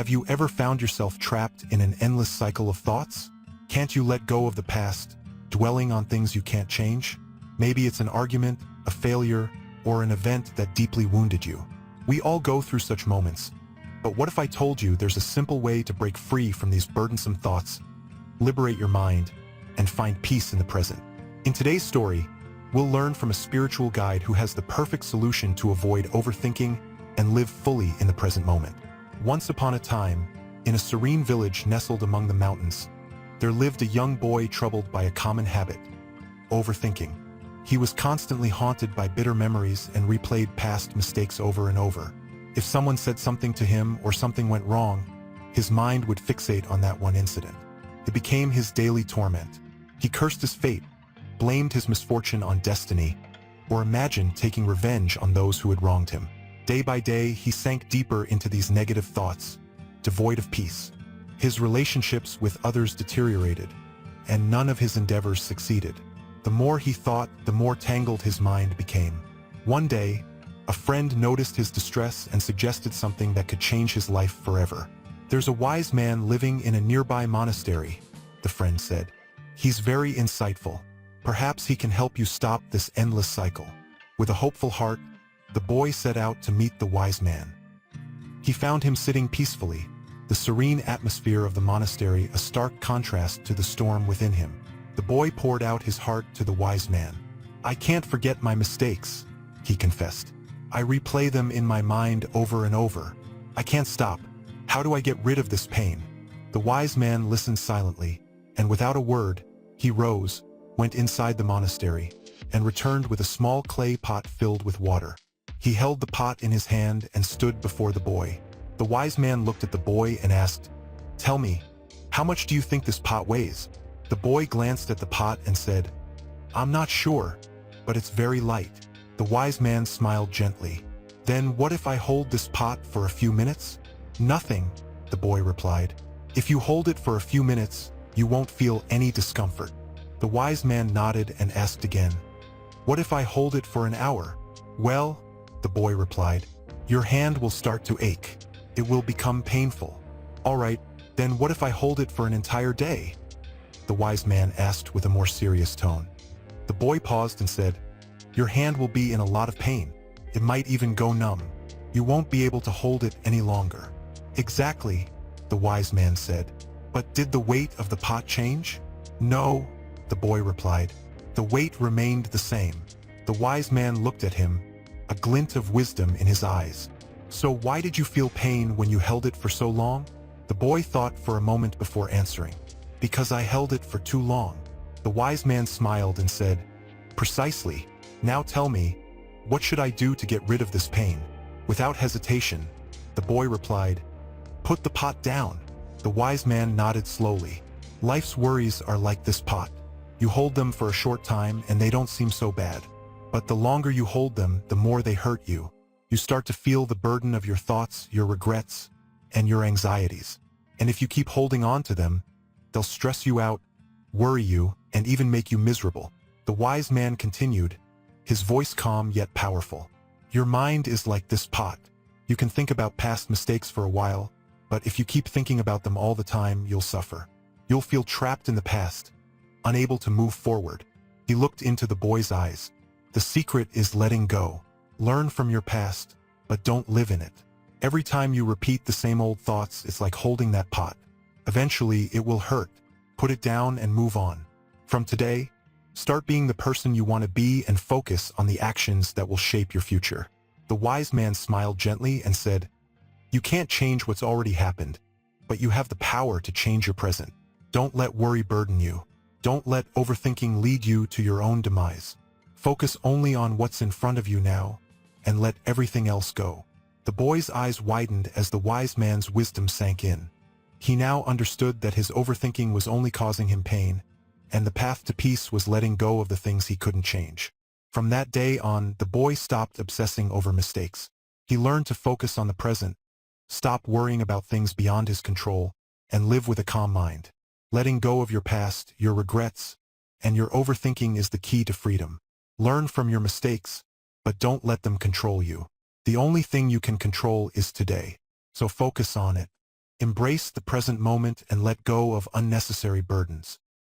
Have you ever found yourself trapped in an endless cycle of thoughts? Can't you let go of the past, dwelling on things you can't change? Maybe it's an argument, a failure, or an event that deeply wounded you. We all go through such moments. But what if I told you there's a simple way to break free from these burdensome thoughts, liberate your mind, and find peace in the present? In today's story, we'll learn from a spiritual guide who has the perfect solution to avoid overthinking and live fully in the present moment. Once upon a time, in a serene village nestled among the mountains, there lived a young boy troubled by a common habit: overthinking. He was constantly haunted by bitter memories and replayed past mistakes over and over. If someone said something to him or something went wrong, his mind would fixate on that one incident. It became his daily torment. He cursed his fate, blamed his misfortune on destiny, or imagined taking revenge on those who had wronged him. Day by day, he sank deeper into these negative thoughts, devoid of peace. His relationships with others deteriorated, and none of his endeavors succeeded. The more he thought, the more tangled his mind became. One day, a friend noticed his distress and suggested something that could change his life forever. "There's a wise man living in a nearby monastery," the friend said. "He's very insightful. Perhaps he can help you stop this endless cycle." With a hopeful heart, the boy set out to meet the wise man. He found him sitting peacefully, the serene atmosphere of the monastery a stark contrast to the storm within him. The boy poured out his heart to the wise man. "I can't forget my mistakes," he confessed. "I replay them in my mind over and over. I can't stop. How do I get rid of this pain?" The wise man listened silently, and without a word, he rose, went inside the monastery, and returned with a small clay pot filled with water. He held the pot in his hand and stood before the boy. The wise man looked at the boy and asked, "Tell me, how much do you think this pot weighs?" The boy glanced at the pot and said, "I'm not sure, but it's very light." The wise man smiled gently. "Then what if I hold this pot for a few minutes?" "Nothing," the boy replied. "If you hold it for a few minutes, you won't feel any discomfort." The wise man nodded and asked again, "What if I hold it for an hour?" "Well," the boy replied, "your hand will start to ache. It will become painful." "All right, then what if I hold it for an entire day?" the wise man asked with a more serious tone. The boy paused and said, "Your hand will be in a lot of pain. It might even go numb. You won't be able to hold it any longer." "Exactly," the wise man said. "But did the weight of the pot change?" "No," the boy replied. "The weight remained the same." The wise man looked at him, a glint of wisdom in his eyes. "So why did you feel pain when you held it for so long?" The boy thought for a moment before answering. "Because I held it for too long." The wise man smiled and said, "Precisely. Now tell me, what should I do to get rid of this pain?" Without hesitation, the boy replied, "Put the pot down." The wise man nodded slowly. "Life's worries are like this pot. You hold them for a short time and they don't seem so bad. But the longer you hold them, the more they hurt you. You start to feel the burden of your thoughts, your regrets, and your anxieties. And if you keep holding on to them, they'll stress you out, worry you, and even make you miserable." The wise man continued, his voice calm yet powerful. "Your mind is like this pot. You can think about past mistakes for a while, but if you keep thinking about them all the time, you'll suffer. You'll feel trapped in the past, unable to move forward." He looked into the boy's eyes. "The secret is letting go. Learn from your past, but don't live in it. Every time you repeat the same old thoughts, it's like holding that pot. Eventually, it will hurt. Put it down and move on. From today, start being the person you want to be and focus on the actions that will shape your future." The wise man smiled gently and said, "You can't change what's already happened, but you have the power to change your present. Don't let worry burden you. Don't let overthinking lead you to your own demise. Focus only on what's in front of you now, and let everything else go." The boy's eyes widened as the wise man's wisdom sank in. He now understood that his overthinking was only causing him pain, and the path to peace was letting go of the things he couldn't change. From that day on, the boy stopped obsessing over mistakes. He learned to focus on the present, stop worrying about things beyond his control, and live with a calm mind. Letting go of your past, your regrets, and your overthinking is the key to freedom. Learn from your mistakes, but don't let them control you. The only thing you can control is today, so focus on it. Embrace the present moment and let go of unnecessary burdens.